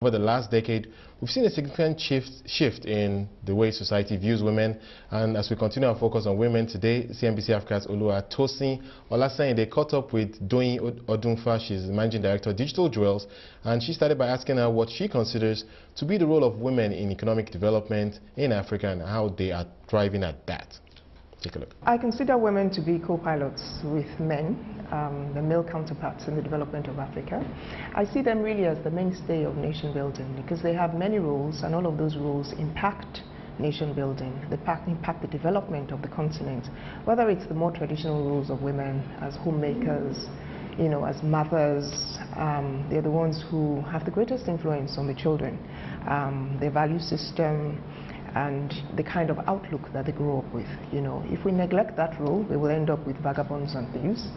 Over the last decade, we've seen a significant shift in the way society views women, and as we continue our focus on women today, CNBC Africa's Oluwatosin Olasanyinde, they caught up with Doyin Odunfa. She's the Managing Director of Digital Jewels, and she started by asking her what she considers to be the role of women in economic development in Africa and how they are thriving at that. Take a look. I consider women to be co-pilots with men, the male counterparts in the development of Africa. I see them really as the mainstay of nation building because they have many roles, and all of those roles impact nation building. They impact the development of the continent, whether it's the more traditional roles of women as homemakers, as mothers. They're the ones who have the greatest influence on the children, their value system, and the kind of outlook that they grow up with. If we neglect that role, we will end up with vagabonds and thieves.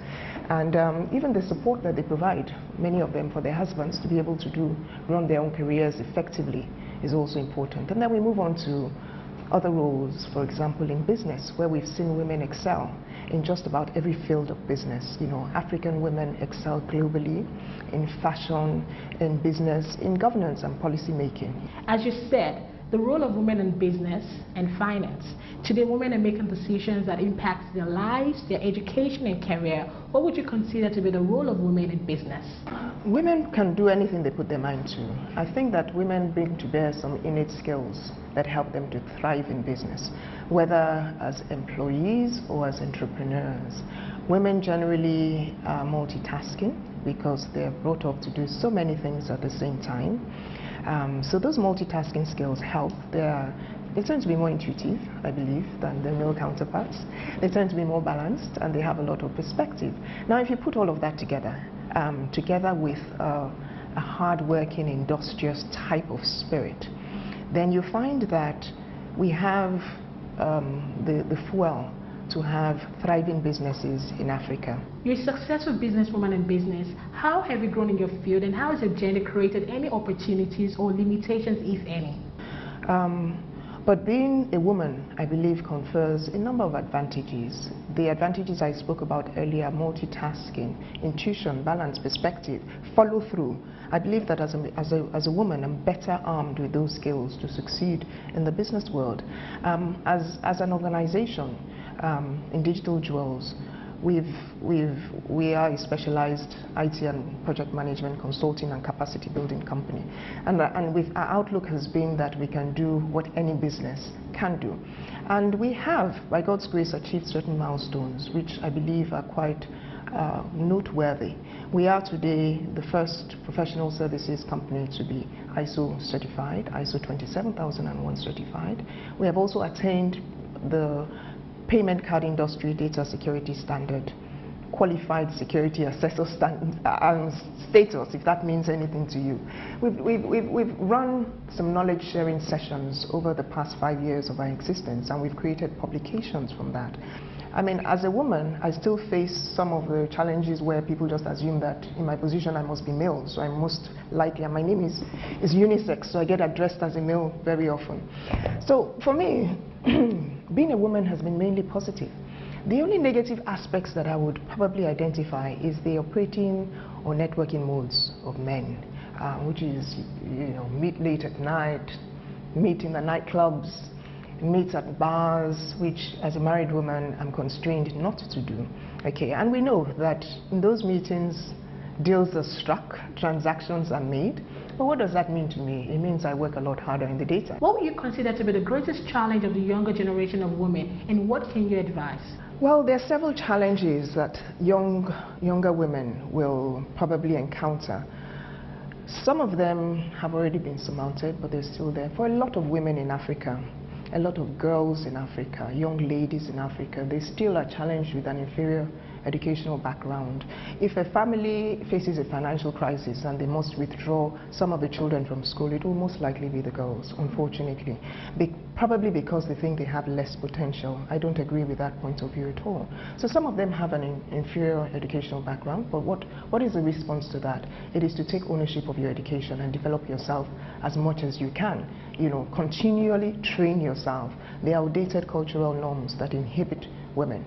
And even the support that they provide, many of them, for their husbands to be able to run their own careers effectively is also important. And then we move on to other roles, for example, in business, where we've seen women excel in just about every field of business. African women excel globally in fashion, in business, in governance and policy making. As you said, the role of women in business and finance. Today, women are making decisions that impact their lives, their education and career. What would you consider to be the role of women in business? Women can do anything they put their mind to. I think that women bring to bear some innate skills that help them to thrive in business, whether as employees or as entrepreneurs. Women generally are multitasking because they're brought up to do so many things at the same time. So those multitasking skills help. They tend to be more intuitive, I believe, than their male counterparts. They tend to be more balanced, and they have a lot of perspective. Now, if you put all of that together, together with a hard-working, industrious type of spirit, then you find that we have the fuel to have thriving businesses in Africa. You're a successful businesswoman in business. How have you grown in your field, and how has your journey created any opportunities or limitations, if any? But being a woman, I believe, confers a number of advantages. The advantages I spoke about earlier: multitasking, intuition, balance, perspective, follow through. I believe that as a woman, I'm better armed with those skills to succeed in the business world. As an organization, in Digital Jewels, we are a specialized IT and project management consulting and capacity building company, and our outlook has been that we can do what any business can do, and we have, by God's grace, achieved certain milestones which I believe are quite noteworthy. We are today the first professional services company to be ISO certified, ISO 27001 certified. We have also attained the Payment Card Industry Data Security Standard, Qualified Security Assessor status, if that means anything to you. We've run some knowledge sharing sessions over the past 5 years of our existence, and we've created publications from that. I mean, as a woman, I still face some of the challenges where people just assume that in my position I must be male, so I'm most likely, and my name is unisex, so I get addressed as a male very often. So for me, being a woman has been mainly positive. The only negative aspects that I would probably identify is the operating or networking modes of men, which is, meet late at night, meet in the nightclubs, meet at bars, which as a married woman I'm constrained not to do. Okay, and we know that in those meetings deals are struck, transactions are made. But what does that mean to me? It means I work a lot harder in the daytime. What would you consider to be the greatest challenge of the younger generation of women, and what can you advise? Well, there are several challenges that younger women will probably encounter. Some of them have already been surmounted, but they're still there. For a lot of women in Africa, a lot of girls in Africa, young ladies in Africa, they still are challenged with an inferior educational background. If a family faces a financial crisis and they must withdraw some of the children from school, it will most likely be the girls, unfortunately. Probably because they think they have less potential. I don't agree with that point of view at all. So some of them have an inferior educational background, but what is the response to that? It is to take ownership of your education and develop yourself as much as you can. Continually train yourself. The outdated cultural norms that inhibit women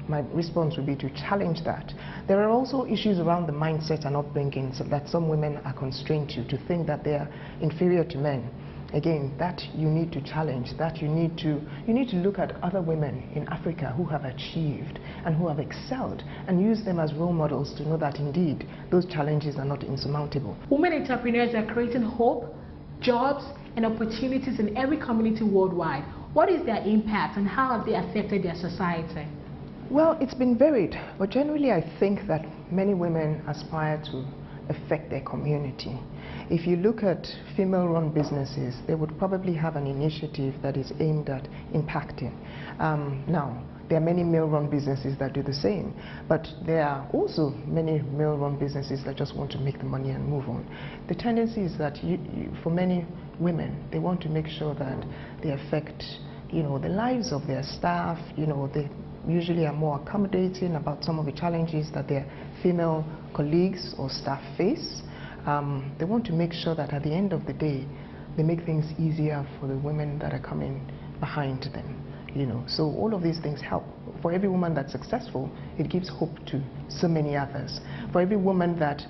my response would be to challenge that. There are also issues around the mindset and upbringing that some women are constrained to think that they are inferior to men. Again, that you need to challenge, that you need to look at other women in Africa who have achieved and who have excelled and use them as role models to know that indeed those challenges are not insurmountable. Women entrepreneurs are creating hope, jobs, and opportunities in every community worldwide. What is their impact and how have they affected their society? Well, it's been varied, but generally I think that many women aspire to affect their community. If you look at female-run businesses, they would probably have an initiative that is aimed at impacting. Now, there are many male-run businesses that do the same, but there are also many male-run businesses that just want to make the money and move on. The tendency is that for many women, they want to make sure that they affect, the lives of their staff. They usually are more accommodating about some of the challenges that their female colleagues or staff face. They want to make sure that at the end of the day, they make things easier for the women that are coming behind them. So all of these things help. For every woman that's successful, it gives hope to so many others. For every woman that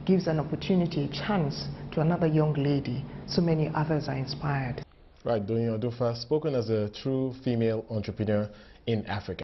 gives an opportunity, a chance to another young lady, so many others are inspired. Right, Doyin Odufa, spoken as a true female entrepreneur in Africa.